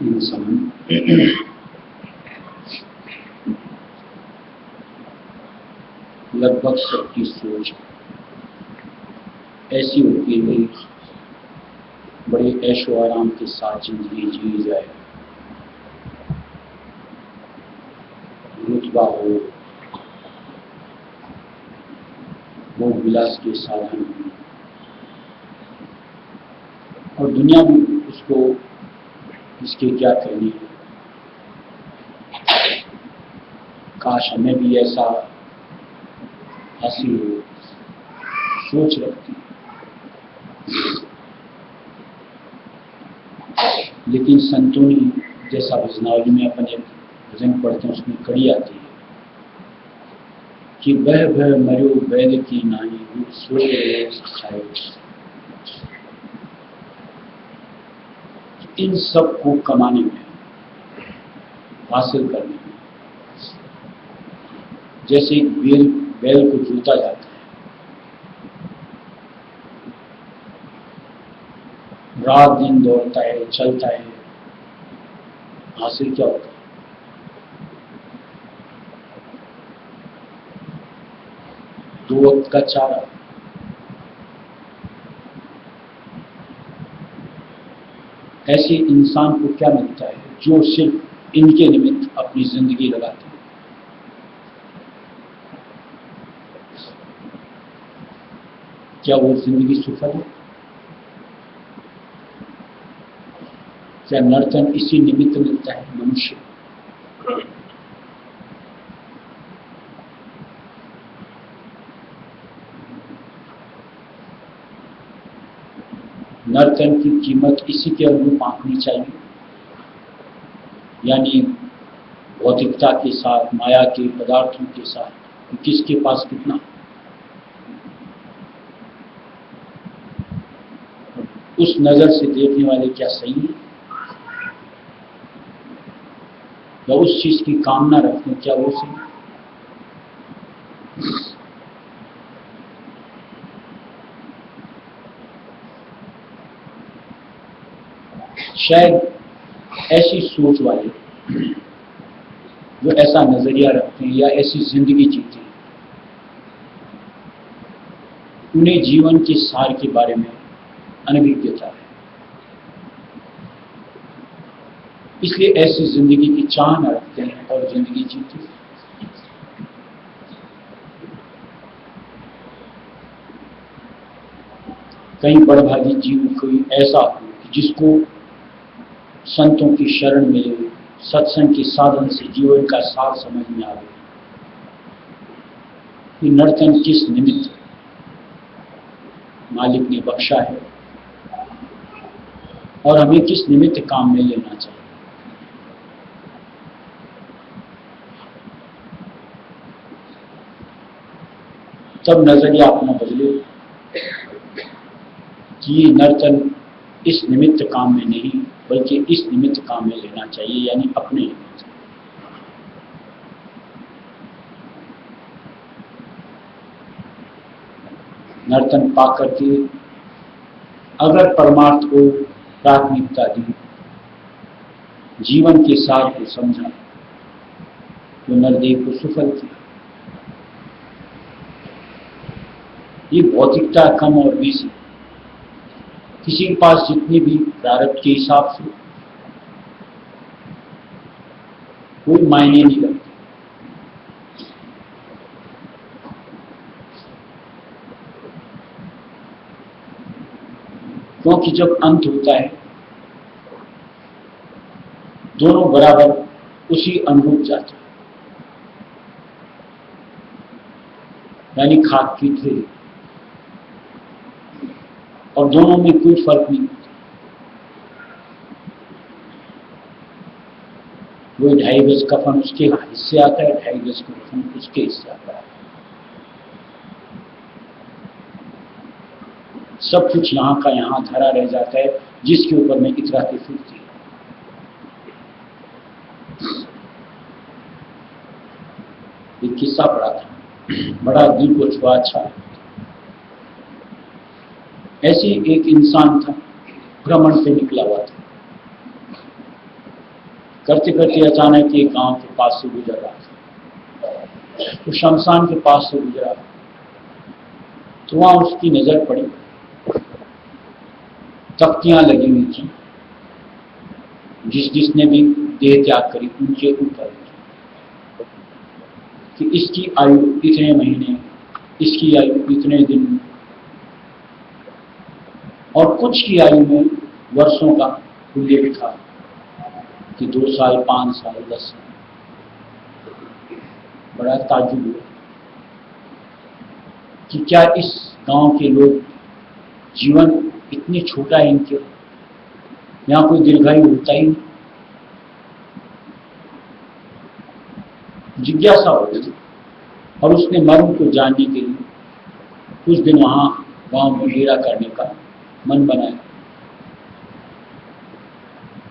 इंसान लगभग सबकी सोच ऐसी होती है कि बड़े ऐशो आराम के साथ जिंदगी जी जाए, रुतबा हो, भोग विलास के साधन हो, और दुनिया भी उसको इसके क्या कहने, काश हमें भी ऐसा हासिल हो, सोच रखती। लेकिन संतों ने जैसा भजनावली में अपन एक भजन पढ़ते हैं उसमें कड़ी आती है कि बह बह मरो बैल की नाई सोए। इन सब को कमाने में, हासिल करने में, जैसे एक बैल को जोता जाता है, रात दिन दौड़ता है, चलता है, हासिल क्या होता है? दो वक्त का चारा। ऐसे इंसान को क्या मिलता है जो सिर्फ इनके निमित्त अपनी जिंदगी लगाते हैं? क्या वो जिंदगी सफल है? क्या नर्तन इसी निमित्त मिलता है मनुष्य? नर्तन की कीमत इसी के अनुरूप आंकनी चाहिए, यानी भौतिकता के साथ, माया के पदार्थों के साथ किसके पास कितना, उस नजर से देखने वाले क्या सही है? या उस चीज की कामना रखते हैं, क्या वो सही? शायद ऐसी सोच वाले जो ऐसा नजरिया रखते हैं या ऐसी जिंदगी जीते हैं, उन्हें जीवन के सार के बारे में अनभिज्ञता है, इसलिए ऐसी जिंदगी की चाह न रखते हैं और जिंदगी जीते हैं। कहीं बड़भागी जीव कोई ऐसा हो जिसको संतों की शरण मिले, सत्संग के साधन से जीवन का सार समझ में आवे कि नर्तन किस निमित्त मालिक ने बख्शा है और हमें किस निमित्त काम में लेना चाहिए। तब नजरिया अपना बदले कि ये नर्तन इस निमित्त काम में नहीं बल्कि इस निमित्त काम में लेना चाहिए, यानी अपने निमित्त। नर्तन पा करके अगर परमार्थ को प्राथमिकता दी, जीवन के सार को समझा, तो नरदेव को सफल किया। ये भौतिकता कम और बेसी किसी के पास जितनी भी प्रारब्ध के हिसाब से कोई मायने नहीं रखती। क्योंकि जब अंत होता है दोनों बराबर उसी अनुरूप जाते हैं, यानी खाक की थैली, और दोनों में कोई फर्क नहीं होता। वो 2.5 गज कफन उसके हिस्से आता है, 2.5 गज कफन उसके हिस्से आता है। सब कुछ यहाँ का यहाँ धरा रह जाता है, जिसके ऊपर में इतराते फिरती है। एक किस्सा पढ़ा था, बड़ा दिल को छुआ, अच्छा। ऐसे एक इंसान था, भ्रमण पे निकला हुआ था। करते करते अचानक एक गांव के पास से गुजर रहा था, तो शमशान के पास से गुजरा, तो वहां उसकी नजर पड़ी, तख्तियां लगी हुई थी, जिसने भी देह त्याग करी उनके ऊपर कि इसकी आयु इतने महीने, इसकी आयु इतने दिन, और कुछ की आयु में वर्षों का उल्लेख था कि 2 साल, 5 साल, 10 साल। बड़ा ताज्जुब हुआ कि क्या इस गांव के लोग जीवन इतने छोटा है इनके, यहाँ कोई दीर्घायु होता ही नहीं। जिज्ञासा हो गई और उसने मर्म को जानने के लिए कुछ दिन वहां गांव में डेरा करने का मन बनाया।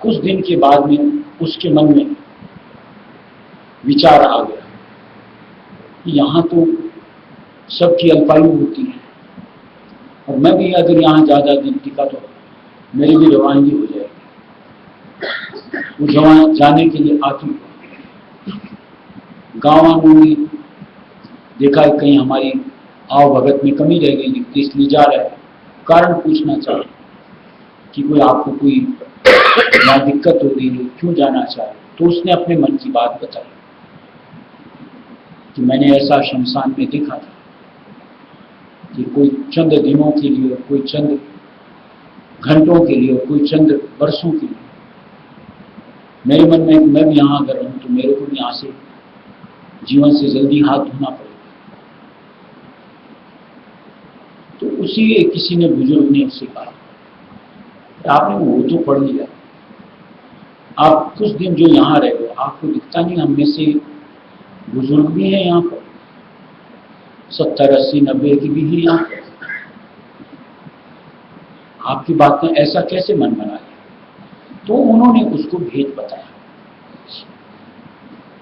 कुछ दिन के बाद में उसके मन में विचार आ गया कि यहाँ तो सबकी अल्पायु होती है, और मैं भी अगर यहाँ ज्यादा दिन टिका तो मेरी भी रवानगी हो जाएगी। वो जवान जाने के लिए आतुर, गाँव में देखा है कहीं हमारी आव भगत में कमी रह गई, इसलिए जा रहा है। कारण पूछना चाहिए कि कोई आपको कोई ना दिक्कत हो रही है, क्यों जाना चाहे। तो उसने अपने मन की बात बताई कि मैंने ऐसा शमशान में देखा था कि कोई चंद दिनों के लिए, कोई चंद घंटों के लिए, कोई चंद वर्षों के लिए मेरे मन में मैं भी यहाँ अगर रहूं तो मेरे को भी यहाँ से जीवन से जल्दी हाथ धोना पड़ेगा। तो उसी किसी ने, बुजुर्ग ने उससे कहा, आपने वो तो पढ़ लिया, आप कुछ दिन जो यहाँ रहे हो आपको दिखता नहीं हम में से बुजुर्ग भी हैं यहाँ पर, 70, 80, 90 की भी है यहाँ पर, आपकी बात में ऐसा कैसे मन बना लिया। तो उन्होंने उसको भेद बताया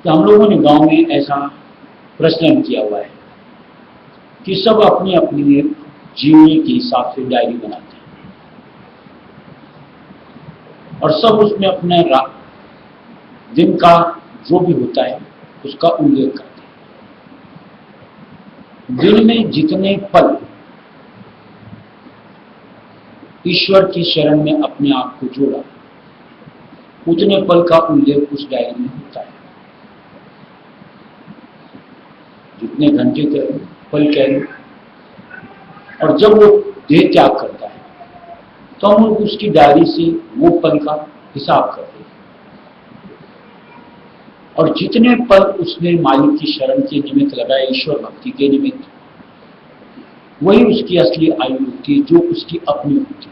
कि हम लोगों ने गांव में ऐसा प्रचलन किया हुआ है कि सब अपनी अपनी जीवनी के हिसाब से डायरी बनाते हैं, और सब उसमें अपने दिन का जो भी होता है उसका उल्लेख करते हैं। दिन में जितने पल ईश्वर की शरण में अपने आप को जोड़ा, उतने पल का उल्लेख उस डायरी में होता है। जितने घंटे कह पल कह, और जब वो देह त्याग करता है तो हम उसकी डायरी से वो पल का हिसाब करते हैं, और जितने पल उसने मालिक की शरण के निमित्त लगाए, ईश्वर भक्ति के निमित्त, वही उसकी असली आयु होती है, जो उसकी अपनी होती है,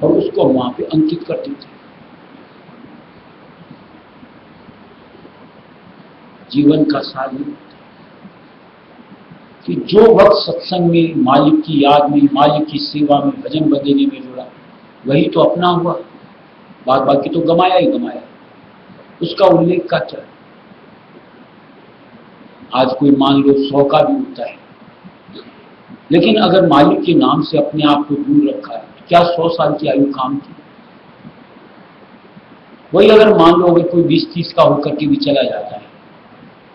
और उसको वहां पे अंकित कर देते हैं। जीवन का सार ये कि जो वक्त सत्संग में, मालिक की याद में, मालिक की सेवा में, भजन बंदगी में जुड़ा, वही तो अपना हुआ, बात बाकी तो गमाया ही गमाया। उसका उल्लेख का क्या? आज कोई मान लो 100 का भी होता है, लेकिन अगर मालिक के नाम से अपने आप को दूर रखा है, तो क्या 100 साल की आयु काम की? वही अगर मान लो अगर कोई 20-30 का होकर के भी चला जाता है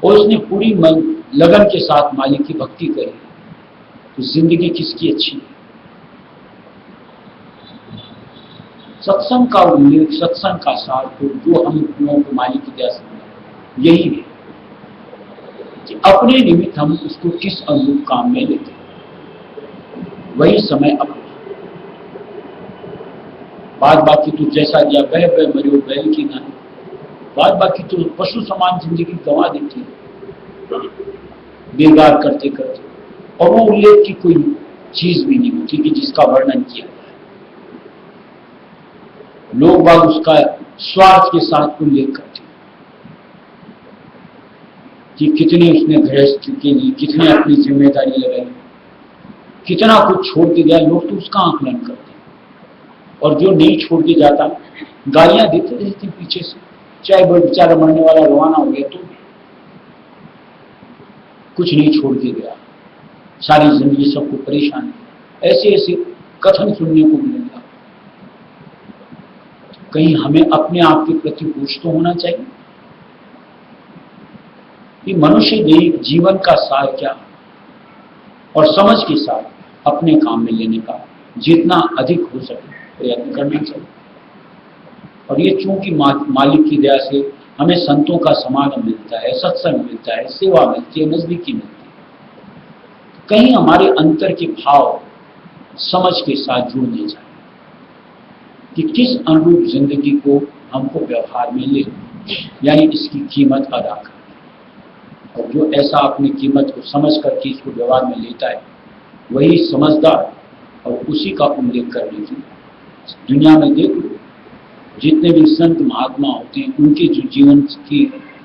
और उसने पूरी लगन के साथ मालिक की भक्ति करी, तो जिंदगी किसकी अच्छी है? सत्संग का उल्लेख, सत्संग का सार तो जो हम लोगों को मालिक की दया से यही है कि अपने निमित्त हम उसको किस अनुरूप काम में लेते हैं, वही समय अपना। बात बाकी तो जैसा दिया बह बह मरियो बैल की ना, बाद बाकी तो पशु समान जिंदगी गंवा देती है बेगार करते करते, और वो उल्लेख की कोई चीज भी नहीं होती कि जिसका वर्णन किया जाए। लोग बाग उसका स्वार्थ के साथ उल्लेख करते हैं कि कितने उसने गृहस्थ के लिए कितने अपनी जिम्मेदारी लगाई, कितना कुछ छोड़ के गया। लोग तो उसका आकलन करते हैं, और जो नहीं छोड़ के जाता गालियां देते रहते पीछे से, चाहे वो बेचारा मरने वाला रवाना हो गया तो कुछ नहीं छोड़ के गया, सारी जिंदगी सबको परेशान है। ऐसे ऐसे कथन सुनने को मिलेगा। कहीं हमें अपने आप के प्रति होश तो होना चाहिए कि मनुष्य जीवन का सार क्या, और समझ के साथ अपने काम में लेने का जितना अधिक हो सके प्रयत्न करना चाहिए। और ये चूंकि मालिक की दया से हमें संतों का समागम मिलता है, सत्संग मिलता है, सेवा मिलती है, नजदीकी मिलती है, कहीं हमारे अंतर के भाव समझ के साथ जुड़ने चाहिए कि किस अनुरूप जिंदगी को हमको व्यवहार में ले, यानी इसकी कीमत अदा करना। और जो ऐसा अपनी कीमत को समझ करके इसको व्यवहार में लेता है वही समझदार, और उसी का उल्लेख करने की दुनिया में देख लो जितने भी संत महात्मा होते हैं उनके जो जीवन की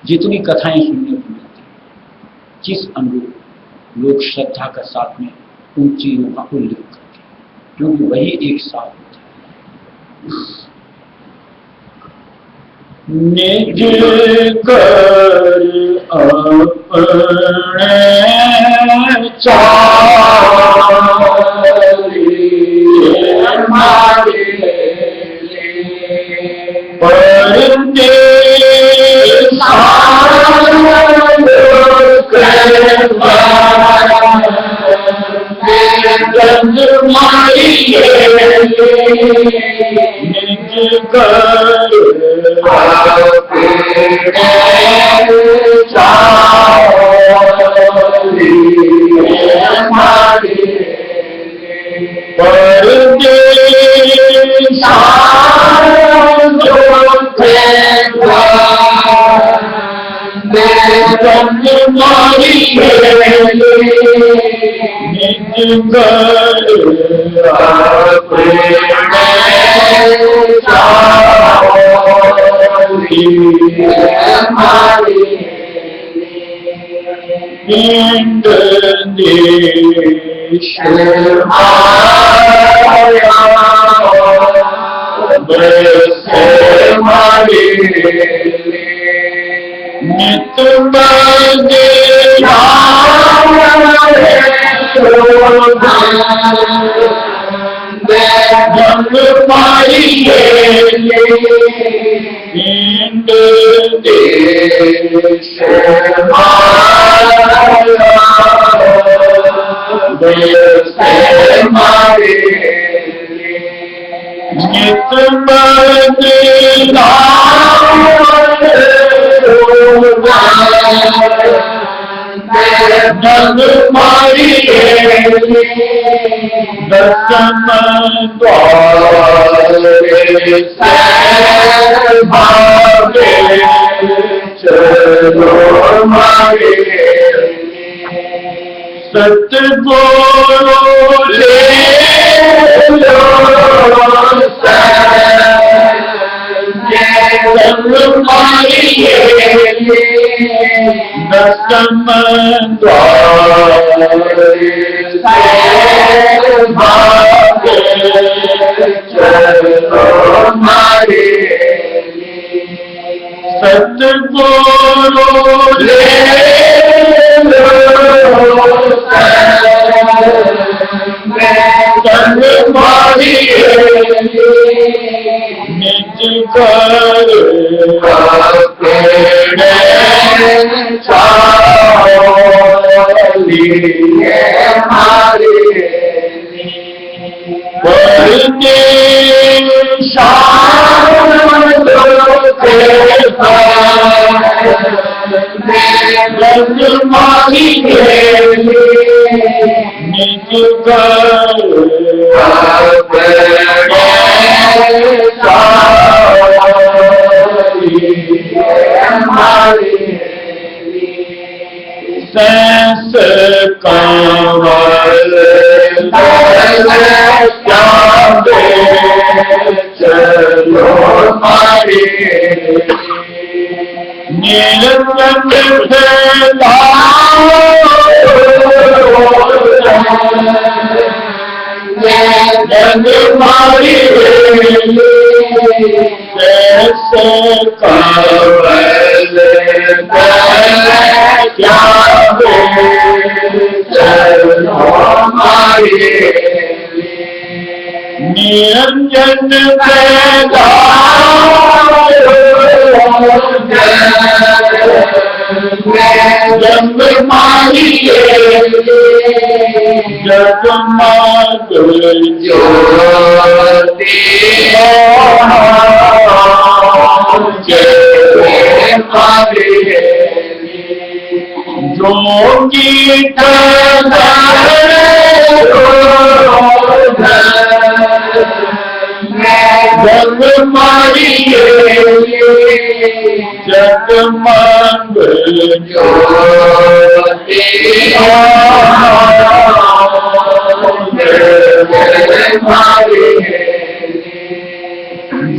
जितनी कथाएं सुनने को मिलती हैं, किस अनुरूप लोग श्रद्धा का साथ में उन चीजों का उल्लेख करते हैं, क्योंकि वही एक साथ होता है। निज कर अपने कंवल चलो मारी निरंजन जग मारी जैसे कंवल क्या चलो मारी निरंजन जग मारिए जगमग ज्योति जोगी जग मारिए जगमग ज्योति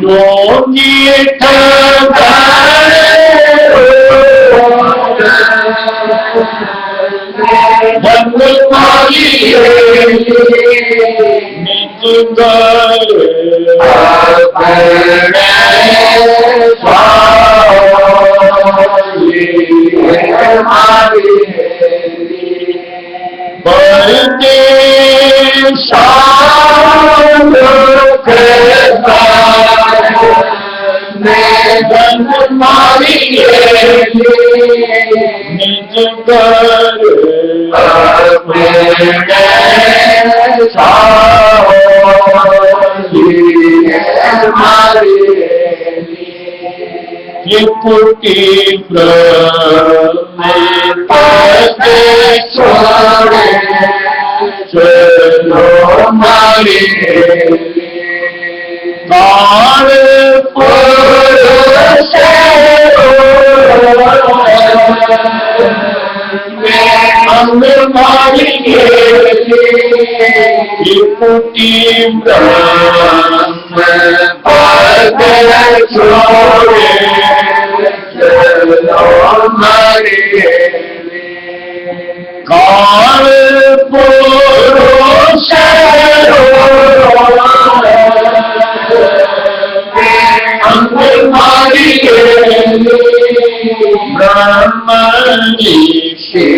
जोगी जग मारिए निज बरते शाम जग मारिए निज घर कुटी छोड़े चलो मारी काल अंग मारिए कुटी ब्रह्म पद छोड़े चलो मारिए काल पुरुष अंग मारिए ब्रह्म ऋषि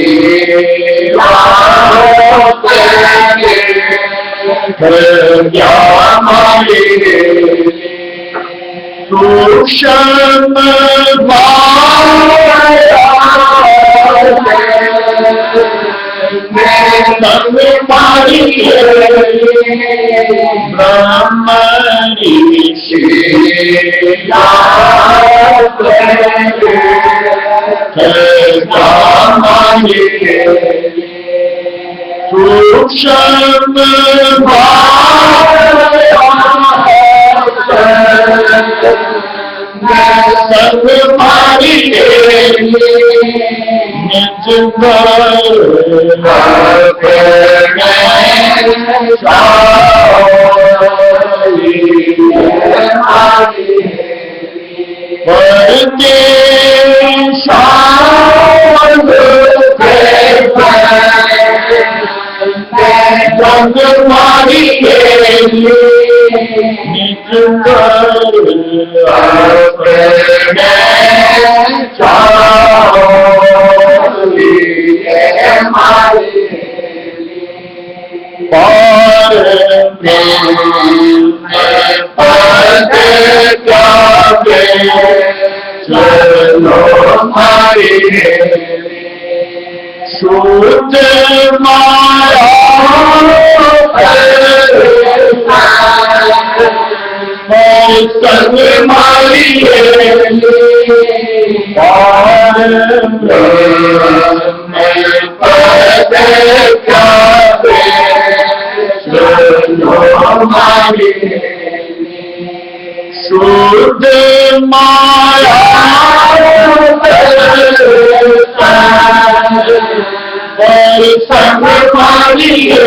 मारिए सूक्ष्म संग मारिए ब्रह्म ऋषि मारिए सूक्ष्म संग मारिए निज बरते शाम जग मारिए निज पार पद जागे चलो मारिए शुद्ध माया संग मारिए पार पद जागे चलो मारिए शुद्ध माया पर संग मारिए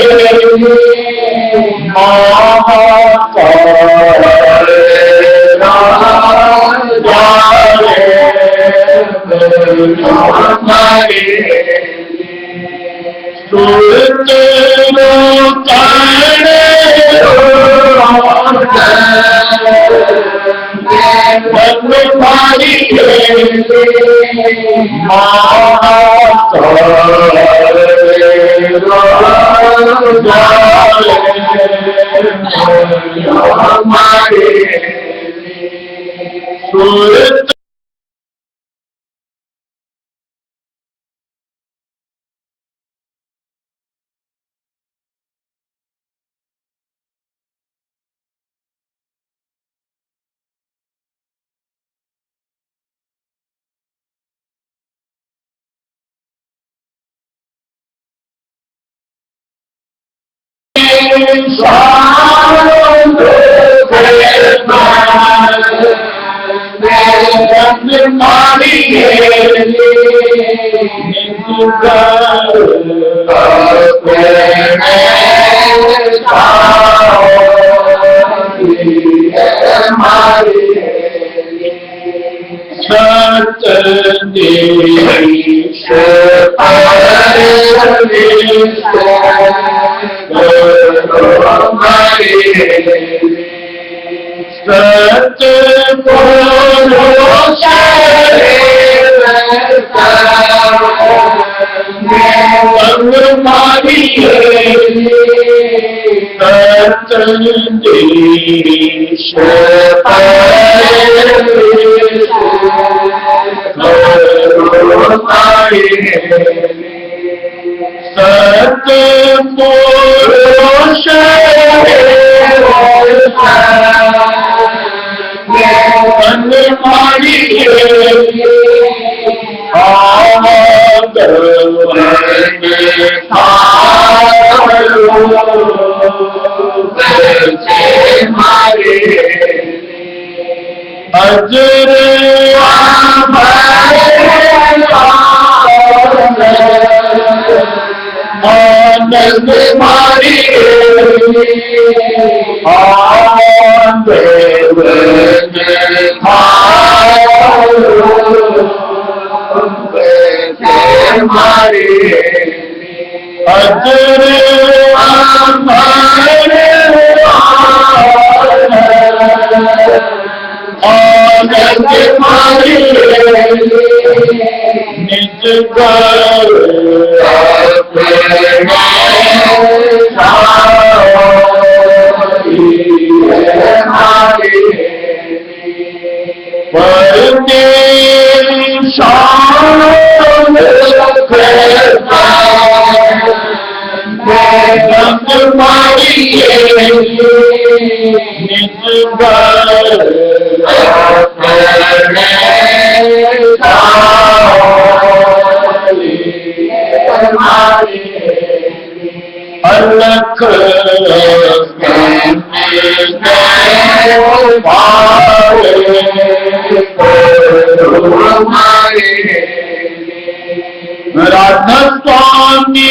राधा स्वामी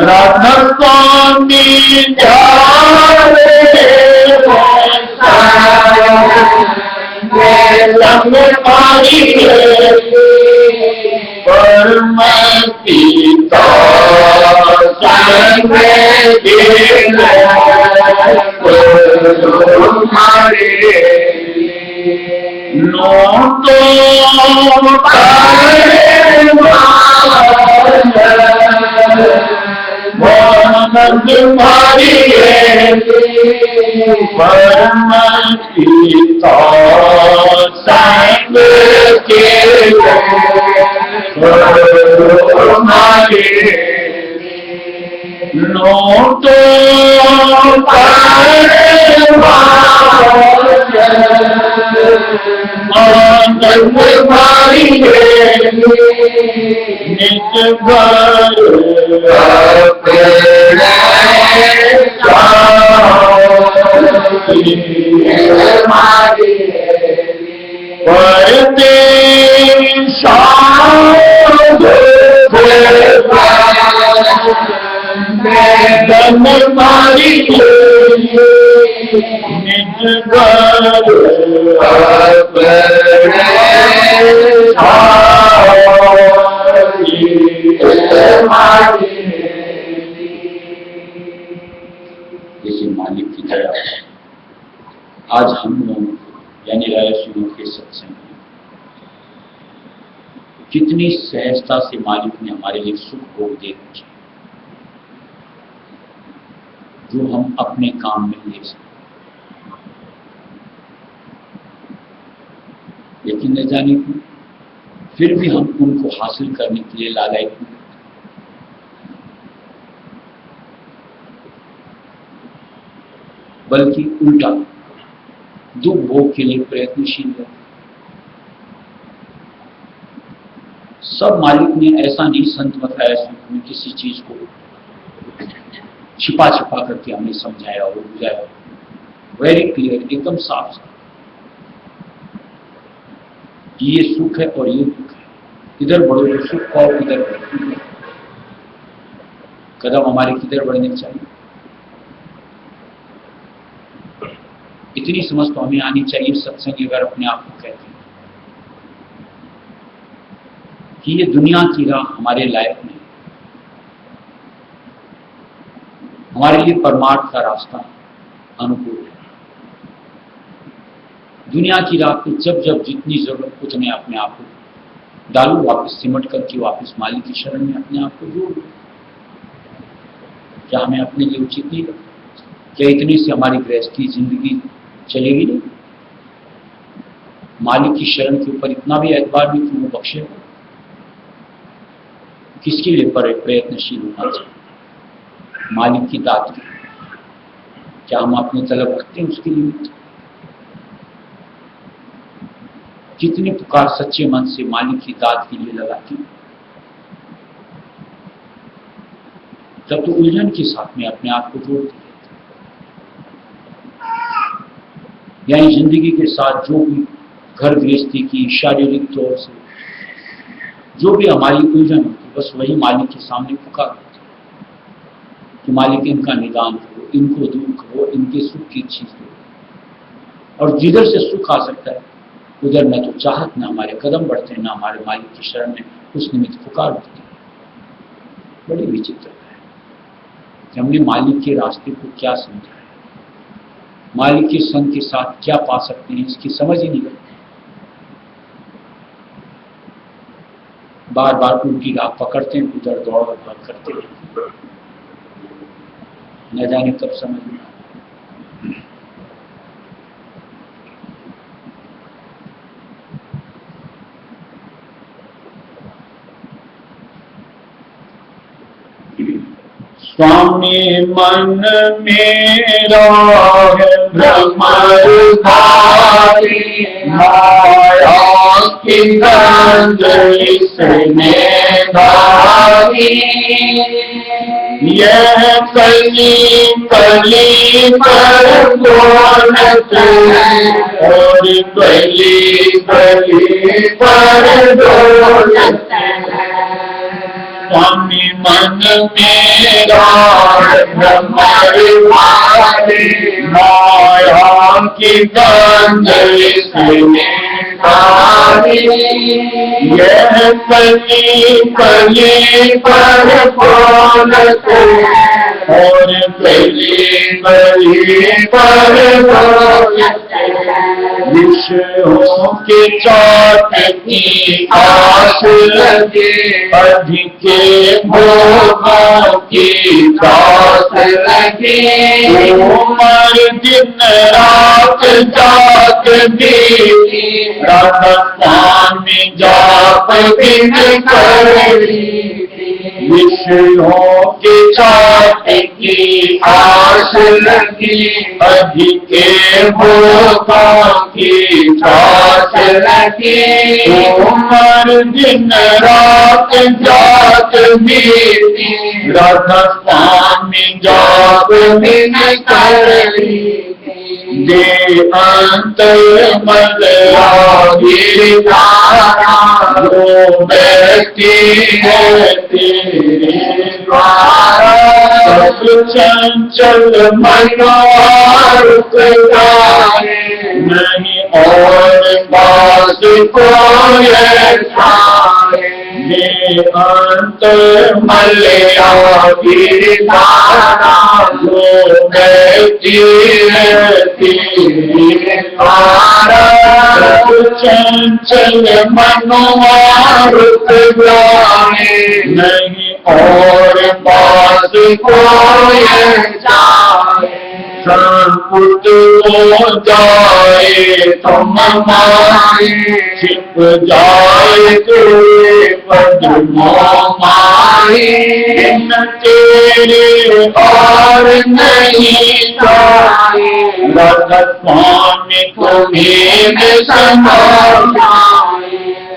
राधा स्वामी परम पिता नो तो परम पिता संग के नो तो मारी निज घर परते धन मारी निज घर जैसे मालिक की तरह आज हम लोग यानी रायसुनों के सत्संग में कितनी सहजता से मालिक ने हमारे लिए सुख भोग दे रखे जो हम अपने काम में ले सकते, लेकिन न जाने क्यों फिर भी हम उनको हासिल करने के लिए लालायित हैं। बल्कि उल्टा दुख भोग के लिए प्रयत्नशील है। सब मालिक ने ऐसा नहीं संत बताया में किसी चीज को छिपा छिपा करके हमें समझाया और बुझाया। वेरी क्लियर, एकदम साफ साफ ये सुख है और ये दुख है, इधर बढ़ो तो सुख पाओ, इधर बढ़ो। कदम हमारे किधर बढ़ने चाहिए, इतनी समझ तो हमें आनी चाहिए। सत्संग अगर अपने आप को कहते हैं कि ये दुनिया की राह हमारे लायक नहीं, हमारे लिए परमार्थ का रास्ता अनुकूल है। दुनिया की राह पे जब जब जितनी जरूरत उतने अपने आप को डालू, वापस सिमट करके वापस मालिक की शरण में अपने आप को जोड़। क्या हमें अपने लिए उचित नहीं लगता? क्या इतने से हमारी गृहस्थी जिंदगी चलेगी नहीं? मालिक की शरण के ऊपर इतना भी एतबार नहीं कि वो बख्शेगा। किसके लिए प्रयत्नशील होना चाहिए? मालिक की दात की। क्या हम अपनी तलब रखते हैं उसके लिए? कितनी पुकार सच्चे मन से मालिक की दात के लिए लगाती, तब तो उलझन के साथ में अपने आप को जोड़ती है। यानी जिंदगी के साथ जो भी घर गृहस्थी की शारीरिक तौर से जो भी हमारी उलझन होती, बस वही मालिक के सामने पुकार होती कि मालिक इनका निदान करो, इनको दूर करो, इनके सुख की चीज दो। और जिधर से सुख आ सकता है उधर न तो चाहत न हमारे कदम बढ़ते हैं, न हमारे मालिक की शरण में उस निमित्त पुकार उठती है। बड़ी विचित्र है कि हमने मालिक के रास्ते को क्या समझा है, मालिक के संग के साथ क्या पा सकते हैं, इसकी समझ ही नहीं लगती। बार बार उनकी राह पकड़ते हैं, उधर दौड़ भाग करते हैं, न जाने कब समझ में आता। स्वामी मन मेरा है भ्रमरधारी, माया की गंध इसने धारी। यह कली कली पर बोलत और कली कली पर डोलत। स्वामी मन मेरा भ्रमरधारी, माया की गंध इसने धारी। यह कली कली पर बोलत और कली कली पर बोलत। विषयों के चाट की आस लगे, अधिक भोगों की प्यास लगे। उमर दिन रात जाग बीती, राधा स्वामी जाप बिन कर ली। विषयों के चाट की आस लगी, अधिक भोगों की प्यास लगी। उम्र दिन रात जात बीती, राधा स्वामी जाप बिन करली। दे अंतर गिरधारा, जो बैठी है तेरे द्वारा। सब चंचल मनोरुक जाए, नहीं और बात कोई ऐसाए। ये अंतर गिरधारा, जो बैठी है तेरे द्वारा। चंचल मनोरुक जाए, नहीं और बात कोई जाए। संकुट हो जाए तुम माए, छिप जाए तेरे पद्मों माए। बिन तेरे और नहीं जाए, राधा स्वामी तुम्हें में समा जाए।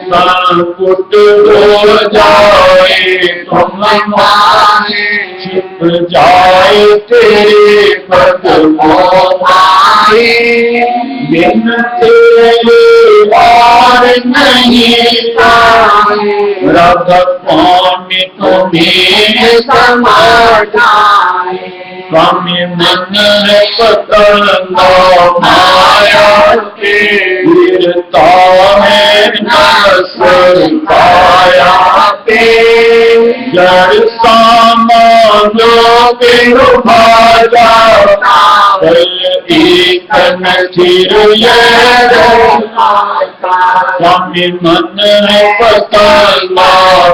संकुट हो जाए तुम माए, छिप जाए तेरे पद्मों माए। बिन तेरे और नहीं जाए, राधा स्वामी तुम्हें समा जाए। स्वामी मन है पतंगा माया के, गिरता है नस काया पे। जड़ सामानों के उभा जाता, एक स्थिर ये रहता। स्वामी मन है पतंगा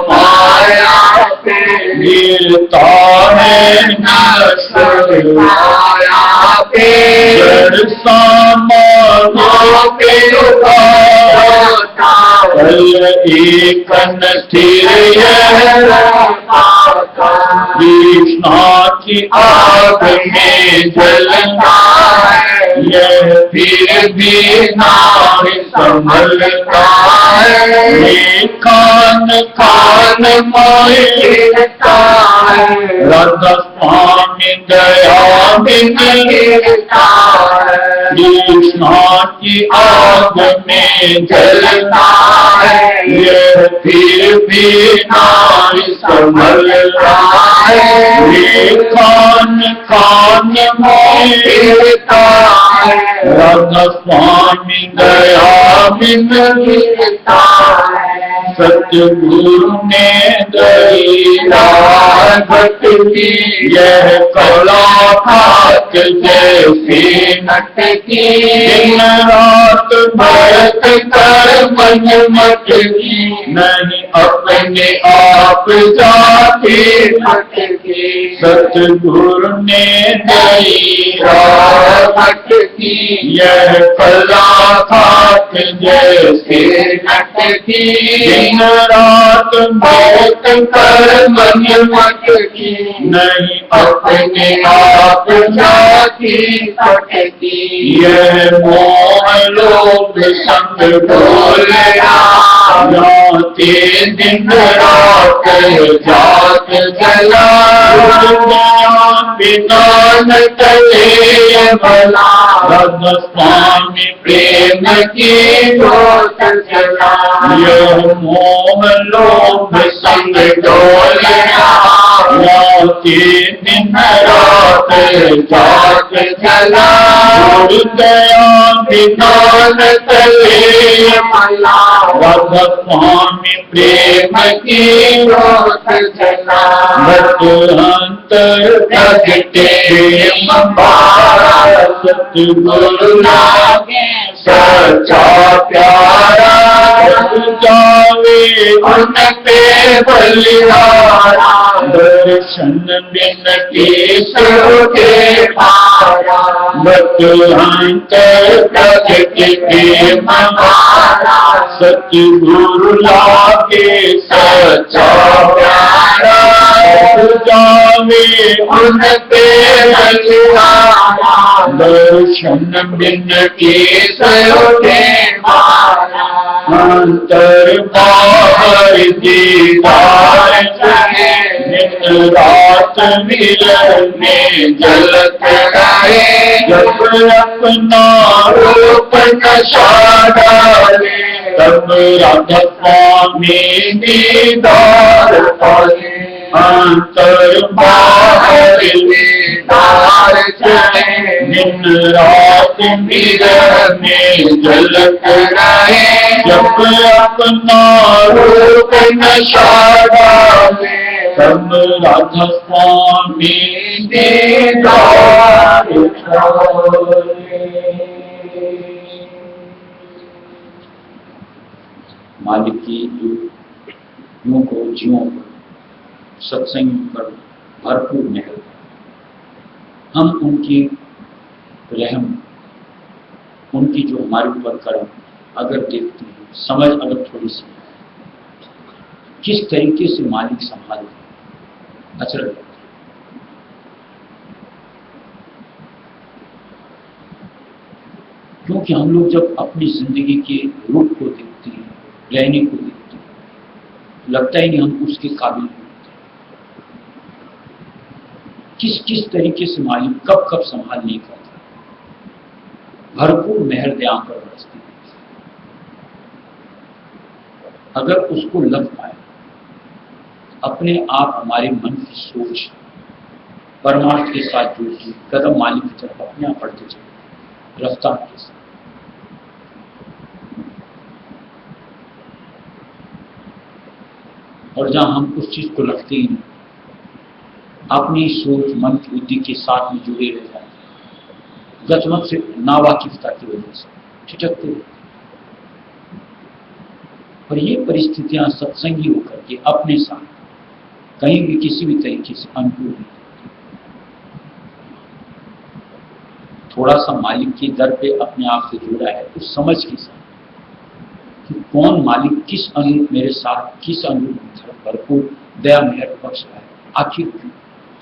माया पे, गिरता है नस काया पे। जड़ सामानों के उभा जाता, एक स्थिर ये रहता। कृष्णा की आग में जलता है, यह फिर भी नारी संभलता है। ये खान खान माए गिरता है, राधा स्वामी दया बिन गिरता है। कृष्णा की आग में जलता है, यह फिर भी नारी संभलता है। ये खान खान में गिरता है, राधा स्वामी दया बिन गिरता है। सतगुरु ने दया भक्त की, यह कला खाक जैसी नटकी। दिन रात भरत कर मन मटकी, नहीं अपने आप जाके भटकी। सतगुरु ने दया भक्त की, यह कला खाक जैसी नटकी। दिन रात भरत कर मन मटकी, नहीं अपने आप जाके भटकी। यह मोह लोभ संग डोलया, जाते दिन रात जात जला। बिना न चले भला, राधा स्वामी प्रेम की जोत जला। यह मोह लोभ संग डोलया, जाते दिन रात जात जला। गया बिना न चले भला, राधा स्वामी प्रेम की जोत जला। भक्त अंतर प्रगटे सतगुरु लागे सच्चा प्यारा। जावे उन पे बलिहारा, दर्शन बिन के पारा। अंतर प्रगति प्रेम हमारा, सतगुरु लागे सच्चा प्यारा, जावे उनके रखवाला, दर्शन बिन केसरे मारा, अंतर बाहर दीदार चढ़े, दिन रात मिलन में जलत रहे, जब अपना रूप नशा डाले, तब राधा स्वामी दीदार पाए, अंतर बाहर दीदार चढ़े, दिन रात मिलन में जलत रहे, जब अपना रूप नशा डाले, तब राधा स्वामी दीदार पाए। मालिक की यूं को जीवों पर सत्संग पर भरपूर मेहर, हम उनकी रहम, उनकी जो हमारे ऊपर करम अगर देखते हैं, समझ अगर थोड़ी सी किस तरीके से मालिक संभालते अचरज, क्योंकि हम लोग जब अपनी जिंदगी के रूप को देखते हैं, रहने को देखते हैं, लगता ही नहीं हम उसके काबिल होते। किस किस तरीके से मालिक कब कब संभाल नहीं करता, भरपूर मेहर दया कर बरसती। अगर उसको लग पाए, अपने आप हमारे मन की सोच परमार्थ के साथ जुड़ती, कदम मालिक की तरफ अपने आप बढ़ते चले रफ्तार के साथ। और जहां हम उस चीज को रखते ही नहीं, अपनी सोच मन की बुद्धि के साथ में जुड़े रह जाते, गचमत से नावाकिफता की वजह से ठिठकते रहते। और ये परिस्थितियां सत्संगी होकर के अपने साथ कहीं भी किसी भी तरीके से अनुकूल नहीं। थोड़ा सा मालिक के दर पे अपने आप से जुड़ा है, उस समझ के साथ कि कौन मालिक किस अनुरूप मेरे साथ, किस अनुरूप भरपूर दया मेहर बख्श रहा है, आखिर क्यों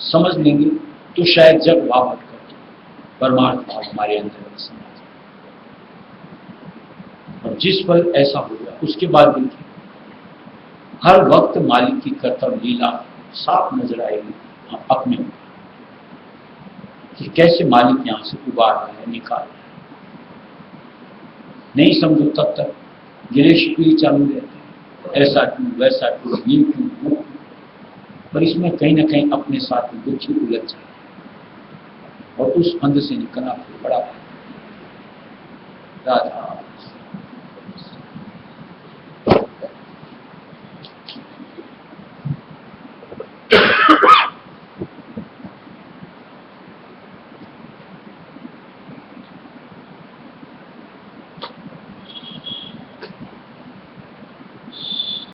समझ लेंगे तो शायद जब वाह हट करके परमार्थ भाव हमारे अंदर समझ। और जिस पल ऐसा होगा उसके बाद देखिए हर वक्त मालिक की कर्तव्य लीला साफ नजर आएगी अपने कि कैसे मालिक यहां से उबार रहा है, निकाल रहा है। नहीं समझो तब तक गिले शिकवे चालू रहते हैं, ऐसा क्यों, वैसा क्यों, ये क्यों, वो क्यों। पर इसमें कहीं ना कहीं अपने साथ में दुखी उलझ जाए और उस फंद से निकलना बड़ा राधा